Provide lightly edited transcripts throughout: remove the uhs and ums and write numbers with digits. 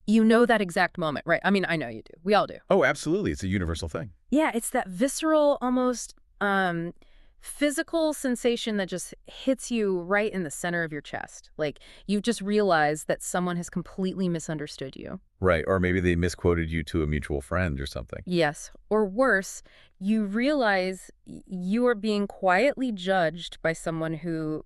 You know that exact moment, right? I mean, I know you do. We all do. Oh, absolutely. It's a universal thing. Yeah, it's that visceral, almost physical sensation that just hits you right in the center of your chest. Like, you've just realized that someone has completely misunderstood you. Right. Or maybe they misquoted you to a mutual friend or something. Yes. Or worse, you realize you are being quietly judged by someone who,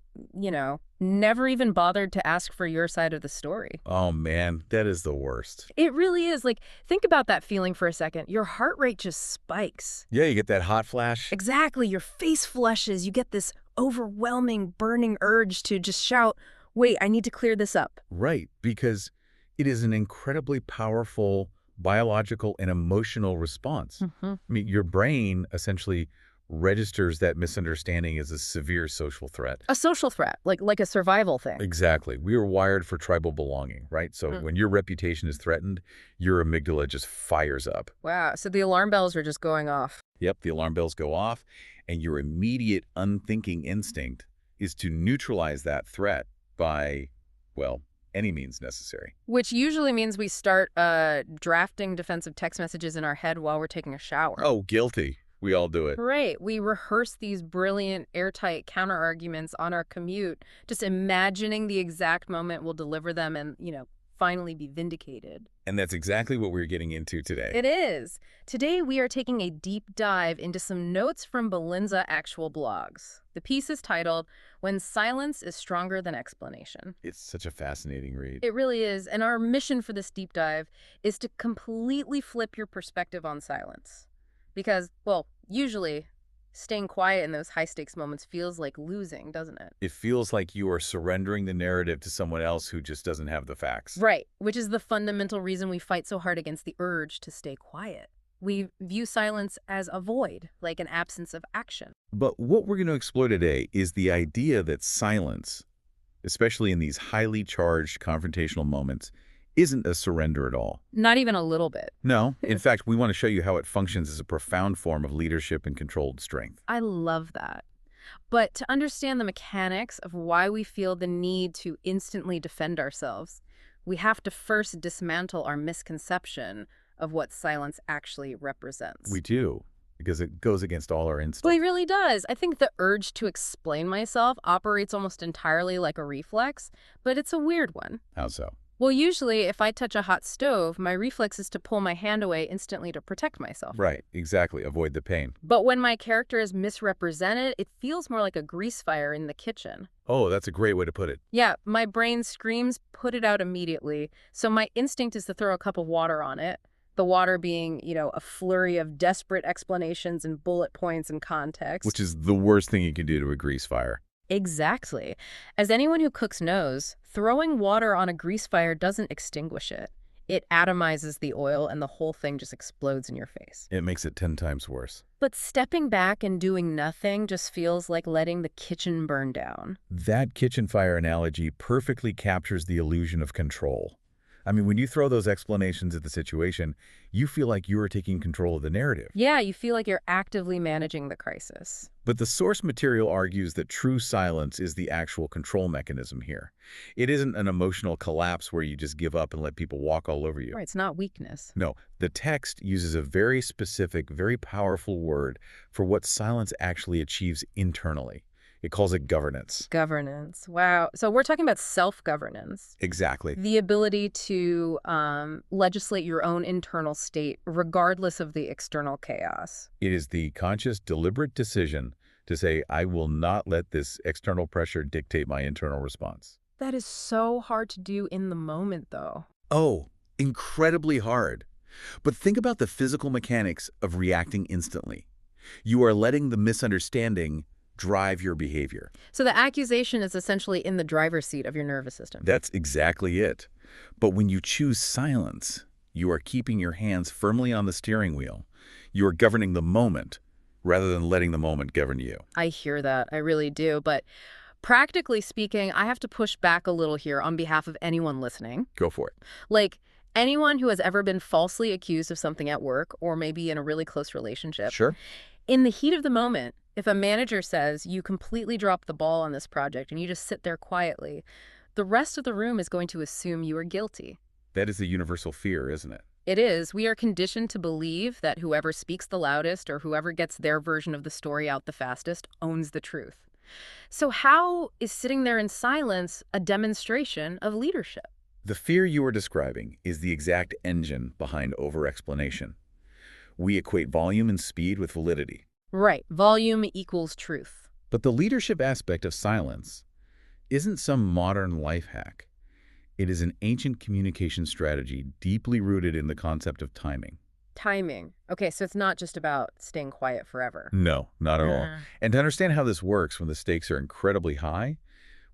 never even bothered to ask for your side of the story. Oh, man, that is the worst. It really is. Like, think about that feeling for a second. Your heart rate just spikes. Yeah, you get that hot flash. Exactly. Your face flushes. You get this overwhelming, burning urge to just shout, wait, I need to clear this up. Right, because it is an incredibly powerful biological and emotional response. I mean, your brain essentially registers that misunderstanding as a severe social threat. A social threat, like a survival thing. Exactly. We are wired for tribal belonging, right? So when your reputation is threatened, your amygdala just fires up. Wow. So the alarm bells are just going off. Yep, the alarm bells go off, and your immediate unthinking instinct is to neutralize that threat by, well, any means necessary. Which usually means we start drafting defensive text messages in our head while we're taking a shower. Oh, guilty. We all do it. Right. We rehearse these brilliant, airtight counter-arguments on our commute, just imagining the exact moment we'll deliver them and, finally be vindicated. And that's exactly what we're getting into today. It is. Today we are taking a deep dive into some notes from Belinza actual blogs. The piece is titled, When Silence is Stronger Than Explanation. It's such a fascinating read. It really is. And our mission for this deep dive is to completely flip your perspective on silence. Because, well, usually staying quiet in those high-stakes moments feels like losing, doesn't it? It feels like you are surrendering the narrative to someone else who just doesn't have the facts. Right, which is the fundamental reason we fight so hard against the urge to stay quiet. We view silence as a void, like an absence of action. But what we're going to explore today is the idea that silence, especially in these highly charged confrontational moments, isn't a surrender at all. Not even a little bit. No. In fact, we want to show you how it functions as a profound form of leadership and controlled strength. I love that. But to understand the mechanics of why we feel the need to instantly defend ourselves, we have to first dismantle our misconception of what silence actually represents. We do, because it goes against all our instincts. Well, it really does. I think the urge to explain myself operates almost entirely like a reflex, but it's a weird one. How so? Well, usually if I touch a hot stove, my reflex is to pull my hand away instantly to protect myself. Right, exactly. Avoid the pain. But when my character is misrepresented, it feels more like a grease fire in the kitchen. Oh, that's a great way to put it. Yeah, my brain screams, put it out immediately. So my instinct is to throw a cup of water on it. The water being, a flurry of desperate explanations and bullet points and context. Which is the worst thing you can do to a grease fire. Exactly. As anyone who cooks knows, throwing water on a grease fire doesn't extinguish it. It atomizes the oil and the whole thing just explodes in your face. It makes it 10 times worse. But stepping back and doing nothing just feels like letting the kitchen burn down. That kitchen fire analogy perfectly captures the illusion of control. I mean, when you throw those explanations at the situation, you feel like you are taking control of the narrative. Yeah, you feel like you're actively managing the crisis. But the source material argues that true silence is the actual control mechanism here. It isn't an emotional collapse where you just give up and let people walk all over you. Right, it's not weakness. No, the text uses a very specific, very powerful word for what silence actually achieves internally. It calls it governance. Governance. Wow. So we're talking about self-governance. Exactly. The ability to legislate your own internal state regardless of the external chaos. It is the conscious, deliberate decision to say, I will not let this external pressure dictate my internal response. That is so hard to do in the moment, though. Oh, incredibly hard. But think about the physical mechanics of reacting instantly. You are letting the misunderstanding drive your behavior. So the accusation is essentially in the driver's seat of your nervous system. That's exactly it. But when you choose silence, you are keeping your hands firmly on the steering wheel. You are governing the moment rather than letting the moment govern you. I hear that. I really do. But practically speaking, I have to push back a little here on behalf of anyone listening. Go for it. Like anyone who has ever been falsely accused of something at work or maybe in a really close relationship. Sure. In the heat of the moment, if a manager says you completely dropped the ball on this project and you just sit there quietly, the rest of the room is going to assume you are guilty. That is a universal fear, isn't it? It is. We are conditioned to believe that whoever speaks the loudest or whoever gets their version of the story out the fastest owns the truth. So how is sitting there in silence a demonstration of leadership? The fear you are describing is the exact engine behind over-explanation. We equate volume and speed with validity. Right. Volume equals truth. But the leadership aspect of silence isn't some modern life hack. It is an ancient communication strategy deeply rooted in the concept of timing. Timing. Okay, so it's not just about staying quiet forever. No, not at all. Uh, And to understand how this works when the stakes are incredibly high,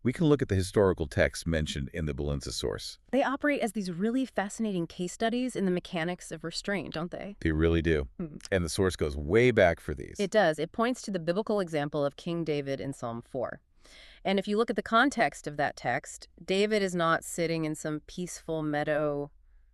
we can look at the historical texts mentioned in the Balinsa source. They operate as these really fascinating case studies in the mechanics of restraint, don't they? They really do. Hmm. And the source goes way back for these. It does. It points to the biblical example of King David in Psalm 4. And if you look at the context of that text, David is not sitting in some peaceful meadow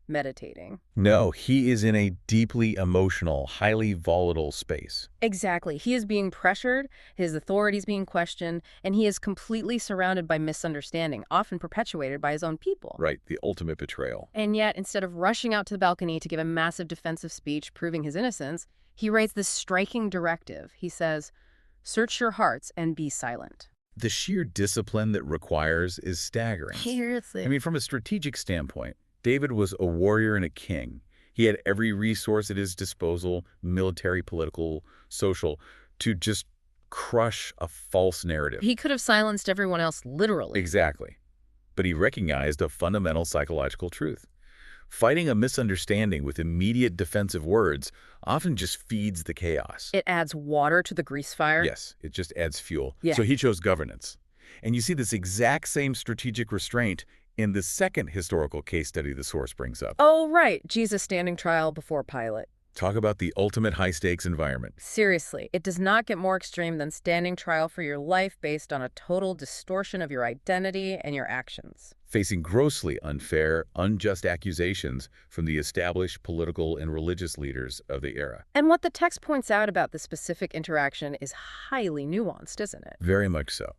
meditating. No, he is in a deeply emotional, highly volatile space. Exactly. He is being pressured, his authority is being questioned, and he is completely surrounded by misunderstanding, often perpetuated by his own people. Right, the ultimate betrayal. And yet, instead of rushing out to the balcony to give a massive defensive speech proving his innocence, he writes this striking directive. He says, "Search your hearts and be silent." The sheer discipline that requires is staggering. Seriously. I mean, from a strategic standpoint, David was a warrior and a king. He had every resource at his disposal, military, political, social, to just crush a false narrative. He could have silenced everyone else literally. Exactly. But he recognized a fundamental psychological truth. Fighting a misunderstanding with immediate defensive words often just feeds the chaos. It adds water to the grease fire. Yes, it just adds fuel. Yeah. So he chose governance. And you see this exact same strategic restraint in the second historical case study the source brings up. Oh, right. Jesus standing trial before Pilate. Talk about the ultimate high-stakes environment. Seriously, it does not get more extreme than standing trial for your life based on a total distortion of your identity and your actions. Facing grossly unfair, unjust accusations from the established political and religious leaders of the era. And what the text points out about the specific interaction is highly nuanced, isn't it? Very much so.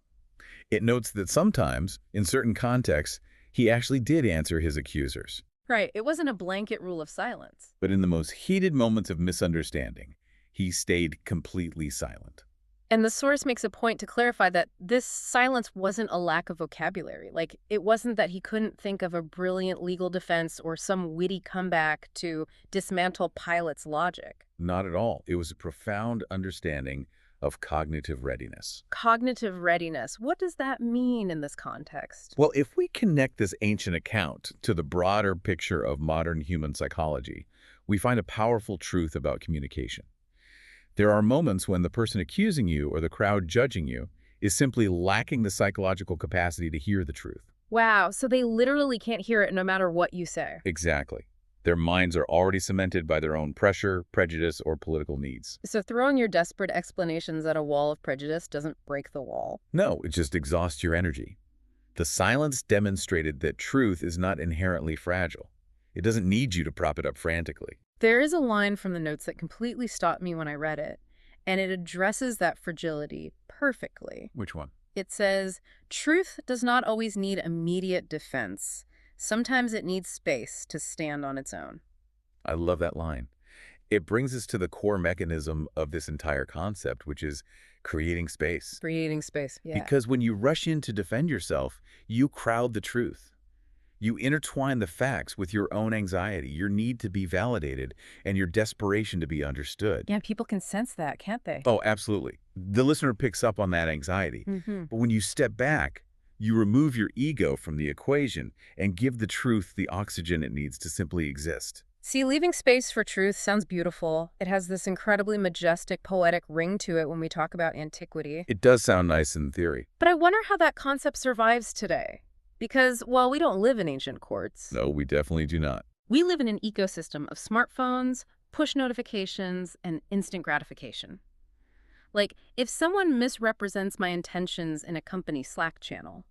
It notes that sometimes, in certain contexts, he actually did answer his accusers. Right. It wasn't a blanket rule of silence. But in the most heated moments of misunderstanding, he stayed completely silent. And the source makes a point to clarify that this silence wasn't a lack of vocabulary. Like, it wasn't that he couldn't think of a brilliant legal defense or some witty comeback to dismantle Pilate's logic. Not at all. It was a profound understanding of cognitive readiness. Cognitive readiness. What does that mean in this context? Well, if we connect this ancient account to the broader picture of modern human psychology, we find a powerful truth about communication. There are moments when the person accusing you or the crowd judging you is simply lacking the psychological capacity to hear the truth. Wow, so they literally can't hear it no matter what you say. Exactly. Their minds are already cemented by their own pressure, prejudice, or political needs. So throwing your desperate explanations at a wall of prejudice doesn't break the wall. No, it just exhausts your energy. The silence demonstrated that truth is not inherently fragile. It doesn't need you to prop it up frantically. There is a line from the notes that completely stopped me when I read it, and it addresses that fragility perfectly. Which one? It says, "Truth does not always need immediate defense. Sometimes it needs space to stand on its own." I love that line. It brings us to the core mechanism of this entire concept, which is creating space. Creating space, yeah. Because when you rush in to defend yourself, you crowd the truth. You intertwine the facts with your own anxiety, your need to be validated, and your desperation to be understood. Yeah, people can sense that, can't they? Oh, absolutely. The listener picks up on that anxiety. But when you step back, you remove your ego from the equation and give the truth the oxygen it needs to simply exist. See, leaving space for truth sounds beautiful. It has this incredibly majestic, poetic ring to it when we talk about antiquity. It does sound nice in theory. But I wonder how that concept survives today. Because, well, we don't live in ancient courts. No, we definitely do not. We live in an ecosystem of smartphones, push notifications, and instant gratification. Like, if someone misrepresents my intentions in a company Slack channel,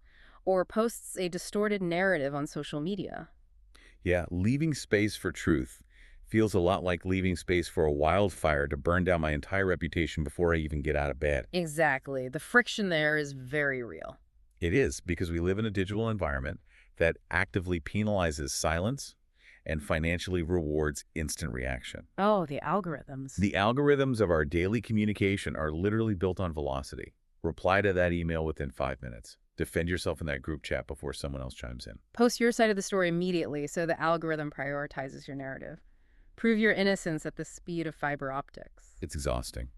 or posts a distorted narrative on social media. Yeah, leaving space for truth feels a lot like leaving space for a wildfire to burn down my entire reputation before I even get out of bed. Exactly. The friction there is very real. It is, because we live in a digital environment that actively penalizes silence, and financially rewards instant reaction. Oh, the algorithms. The algorithms of our daily communication are literally built on velocity. Reply to that email within 5 minutes. Defend yourself in that group chat before someone else chimes in. Post your side of the story immediately so the algorithm prioritizes your narrative. Prove your innocence at the speed of fiber optics. It's exhausting,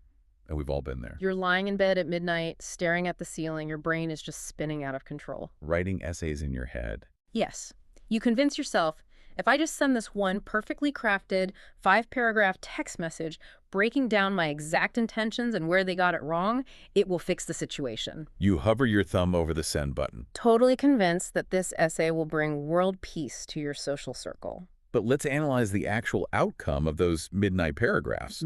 and we've all been there. You're lying in bed at midnight, staring at the ceiling. Your brain is just spinning out of control. Writing essays in your head. Yes. You convince yourself, if I just send this one perfectly crafted 5-paragraph text message breaking down my exact intentions and where they got it wrong, it will fix the situation. You hover your thumb over the send button. Totally convinced that this essay will bring world peace to your social circle. But let's analyze the actual outcome of those midnight paragraphs.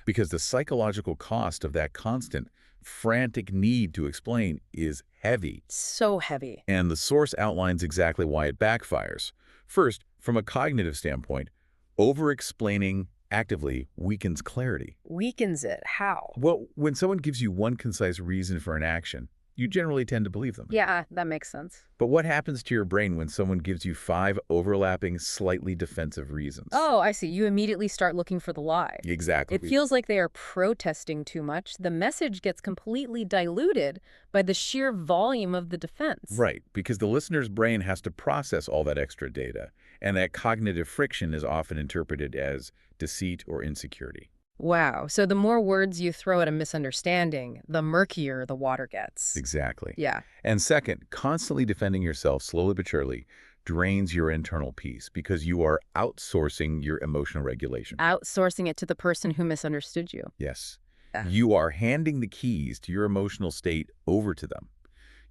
Because the psychological cost of that constant, frantic need to explain is heavy. So heavy. And the source outlines exactly why it backfires. First, from a cognitive standpoint, over-explaining actively weakens clarity. Weakens it. How? Well, when someone gives you one concise reason for an action, you generally tend to believe them. Yeah, that makes sense. But what happens to your brain when someone gives you 5 overlapping, slightly defensive reasons? Oh, I see. You immediately start looking for the lie. Exactly. It feels like they are protesting too much. The message gets completely diluted by the sheer volume of the defense. Right, because the listener's brain has to process all that extra data, and that cognitive friction is often interpreted as deceit or insecurity. Wow. So the more words you throw at a misunderstanding, the murkier the water gets. Exactly. Yeah. And second, constantly defending yourself slowly but surely drains your internal peace because you are outsourcing your emotional regulation. Outsourcing it to the person who misunderstood you. Yes. Yeah. You are handing the keys to your emotional state over to them.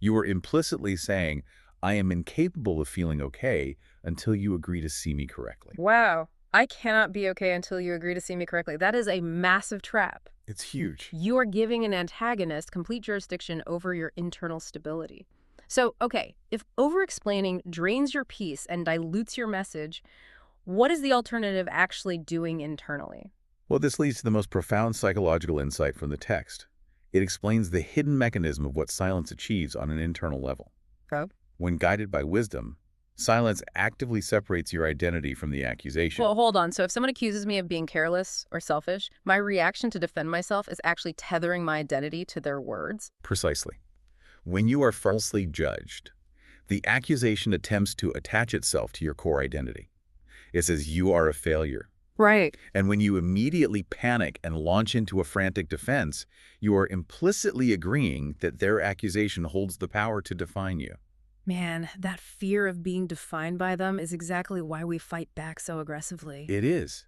You are implicitly saying, I am incapable of feeling okay until you agree to see me correctly. Wow. I cannot be okay until you agree to see me correctly. That is a massive trap. It's huge. You are giving an antagonist complete jurisdiction over your internal stability. So, okay, if over-explaining drains your peace and dilutes your message, what is the alternative actually doing internally? Well, this leads to the most profound psychological insight from the text. It explains the hidden mechanism of what silence achieves on an internal level. Oh. When guided by wisdom, silence actively separates your identity from the accusation. Well, hold on. So if someone accuses me of being careless or selfish, my reaction to defend myself is actually tethering my identity to their words? Precisely. When you are falsely judged, the accusation attempts to attach itself to your core identity. It says you are a failure. Right. And when you immediately panic and launch into a frantic defense, you are implicitly agreeing that their accusation holds the power to define you. Man, that fear of being defined by them is exactly why we fight back so aggressively. It is.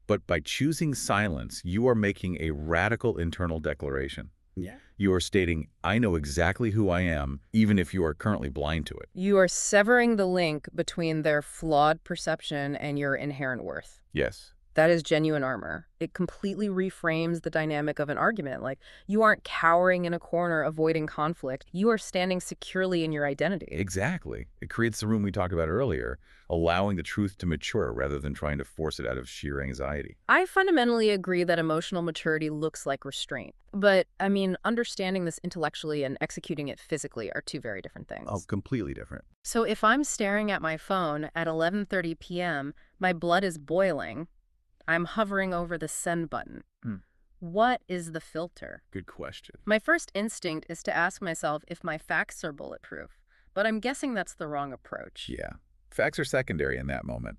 But by choosing silence, you are making a radical internal declaration. Yeah. You are stating, I know exactly who I am, even if you are currently blind to it. You are severing the link between their flawed perception and your inherent worth. Yes. That is genuine armor. It completely reframes the dynamic of an argument. Like, you aren't cowering in a corner avoiding conflict. You are standing securely in your identity. Exactly. It creates the room we talked about earlier, allowing the truth to mature rather than trying to force it out of sheer anxiety. I fundamentally agree that emotional maturity looks like restraint. But, I mean, understanding this intellectually and executing it physically are two very different things. Oh, completely different. So if I'm staring at my phone at 11:30 p.m., my blood is boiling, I'm hovering over the send button. What is the filter? Good question. My first instinct is to ask myself if my facts are bulletproof, but I'm guessing that's the wrong approach. Yeah. Facts are secondary in that moment.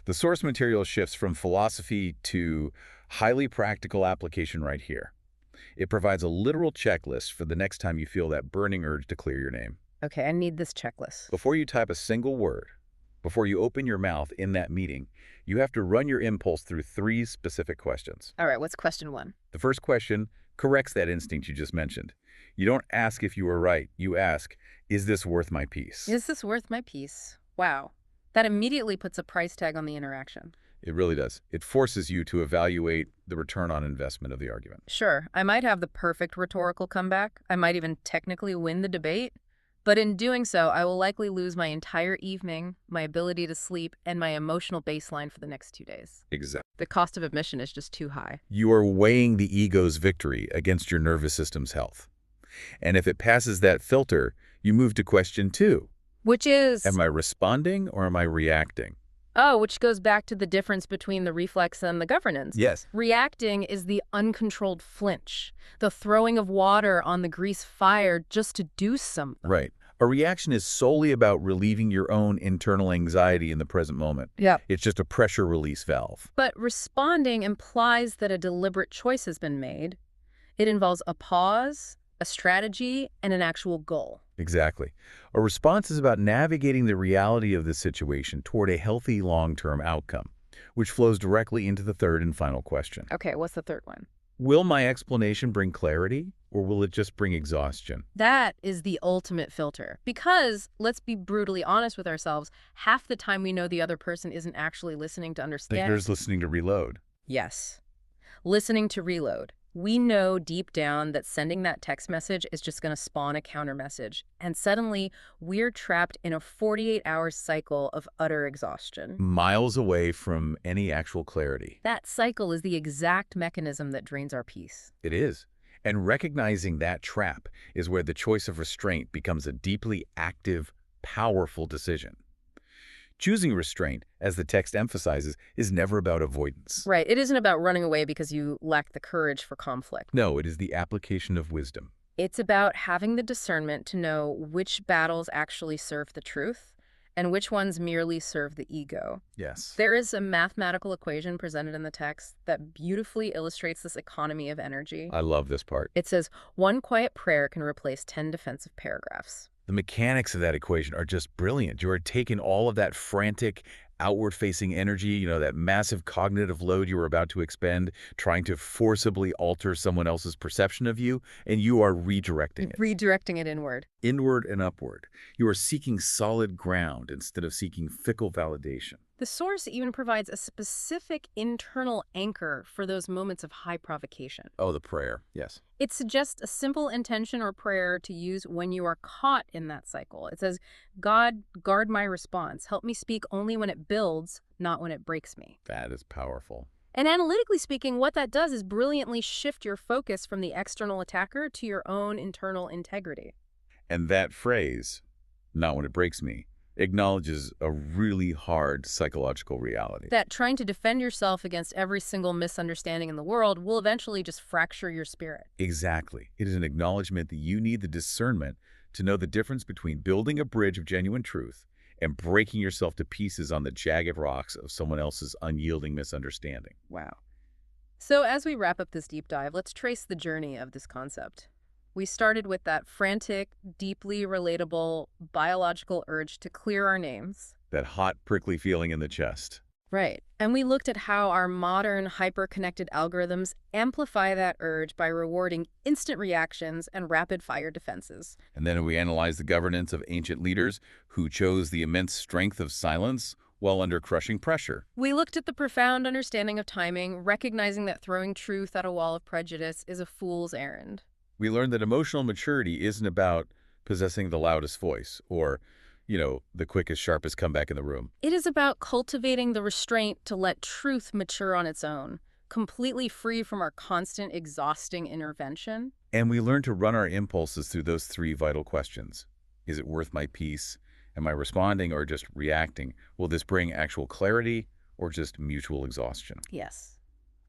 The source material shifts from philosophy to highly practical application right here. It provides a literal checklist for the next time you feel that burning urge to clear your name. Okay, I need this checklist. Before you type a single word, before you open your mouth in that meeting, you have to run your impulse through 3 specific questions. All right, what's question 1? The first question corrects that instinct you just mentioned. You don't ask if you were right. You ask, is this worth my peace? Is this worth my peace? Wow. That immediately puts a price tag on the interaction. It really does. It forces you to evaluate the return on investment of the argument. Sure, I might have the perfect rhetorical comeback. I might even technically win the debate. But in doing so, I will likely lose my entire evening, my ability to sleep, and my emotional baseline for the next 2 days. Exactly. The cost of admission is just too high. You are weighing the ego's victory against your nervous system's health. And if it passes that filter, you move to question 2. Which is... Am I responding or am I reacting? Oh, which goes back to the difference between the reflex and the governance. Yes. Reacting is the uncontrolled flinch, the throwing of water on the grease fire just to do something. Right. A reaction is solely about relieving your own internal anxiety in the present moment. Yep. It's just a pressure release valve. But responding implies that a deliberate choice has been made. It involves a pause, a strategy, and an actual goal. Exactly. A response is about navigating the reality of the situation toward a healthy long-term outcome, which flows directly into the third and final question. Okay, what's the third one? Will my explanation bring clarity, or will it just bring exhaustion? That is the ultimate filter. Because, let's be brutally honest with ourselves, half the time we know the other person isn't actually listening to I think understand. they're just listening to reload. Yes. Listening to reload. We know deep down that sending that text message is just going to spawn a counter message. And suddenly, we're trapped in a 48-hour cycle of utter exhaustion. Miles away from any actual clarity. That cycle is the exact mechanism that drains our peace. It is. And recognizing that trap is where the choice of restraint becomes a deeply active, powerful decision. Choosing restraint, as the text emphasizes, is never about avoidance. Right. It isn't about running away because you lack the courage for conflict. No, it is the application of wisdom. It's about having the discernment to know which battles actually serve the truth and which ones merely serve the ego. Yes. There is a mathematical equation presented in the text that beautifully illustrates this economy of energy. I love this part. It says, one quiet prayer can replace 10 defensive paragraphs. The mechanics of that equation are just brilliant. You are taking all of that frantic, outward-facing energy, that massive cognitive load you were about to expend, trying to forcibly alter someone else's perception of you, and you are redirecting it. Redirecting it inward. Inward and upward. You are seeking solid ground instead of seeking fickle validation. The source even provides a specific internal anchor for those moments of high provocation. Oh, the prayer. Yes. It suggests a simple intention or prayer to use when you are caught in that cycle. It says, God, guard my response. Help me speak only when it builds, not when it breaks me. That is powerful. And analytically speaking, what that does is brilliantly shift your focus from the external attacker to your own internal integrity. And that phrase, not when it breaks me, acknowledges a really hard psychological reality. That trying to defend yourself against every single misunderstanding in the world will eventually just fracture your spirit. Exactly. It is an acknowledgement that you need the discernment to know the difference between building a bridge of genuine truth and breaking yourself to pieces on the jagged rocks of someone else's unyielding misunderstanding. Wow. So as we wrap up this deep dive, let's trace the journey of this concept. We started with that frantic, deeply relatable biological urge to clear our names. That hot, prickly feeling in the chest. Right. And we looked at how our modern, hyper-connected algorithms amplify that urge by rewarding instant reactions and rapid-fire defenses. And then we analyzed the governance of ancient leaders who chose the immense strength of silence while under crushing pressure. We looked at the profound understanding of timing, recognizing that throwing truth at a wall of prejudice is a fool's errand. We learned that emotional maturity isn't about possessing the loudest voice or, the quickest, sharpest comeback in the room. It is about cultivating the restraint to let truth mature on its own, completely free from our constant, exhausting intervention. And we learned to run our impulses through those three vital questions. Is it worth my peace? Am I responding or just reacting? Will this bring actual clarity or just mutual exhaustion? Yes.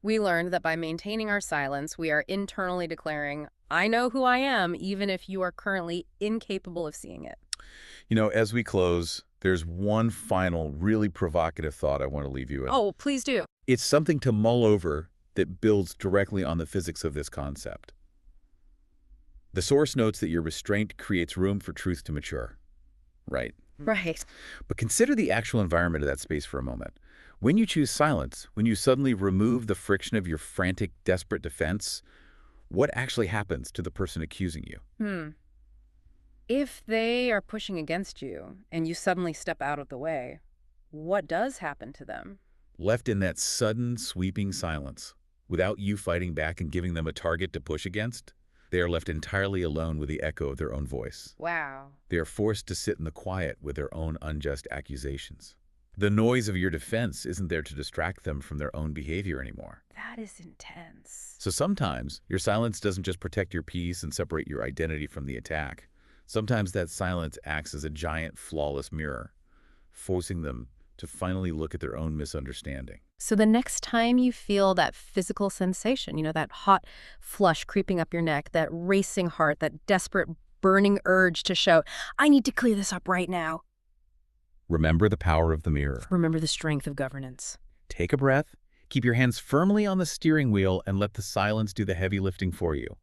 We learned that by maintaining our silence, we are internally declaring, I know who I am, even if you are currently incapable of seeing it. As we close, there's one final, really provocative thought I want to leave you with. Oh, please do. It's something to mull over that builds directly on the physics of this concept. The source notes that your restraint creates room for truth to mature. Right. Right. But consider the actual environment of that space for a moment. When you choose silence, when you suddenly remove the friction of your frantic, desperate defense, what actually happens to the person accusing you? If they are pushing against you and you suddenly step out of the way, what does happen to them? Left in that sudden, sweeping silence, without you fighting back and giving them a target to push against, they are left entirely alone with the echo of their own voice. Wow. They are forced to sit in the quiet with their own unjust accusations. The noise of your defense isn't there to distract them from their own behavior anymore. That is intense. So sometimes your silence doesn't just protect your peace and separate your identity from the attack. Sometimes that silence acts as a giant, flawless mirror, forcing them to finally look at their own misunderstanding. So the next time you feel that physical sensation, that hot flush creeping up your neck, that racing heart, that desperate burning urge to shout, I need to clear this up right now. Remember the power of the mirror. Remember the strength of governance. Take a breath, keep your hands firmly on the steering wheel, and let the silence do the heavy lifting for you.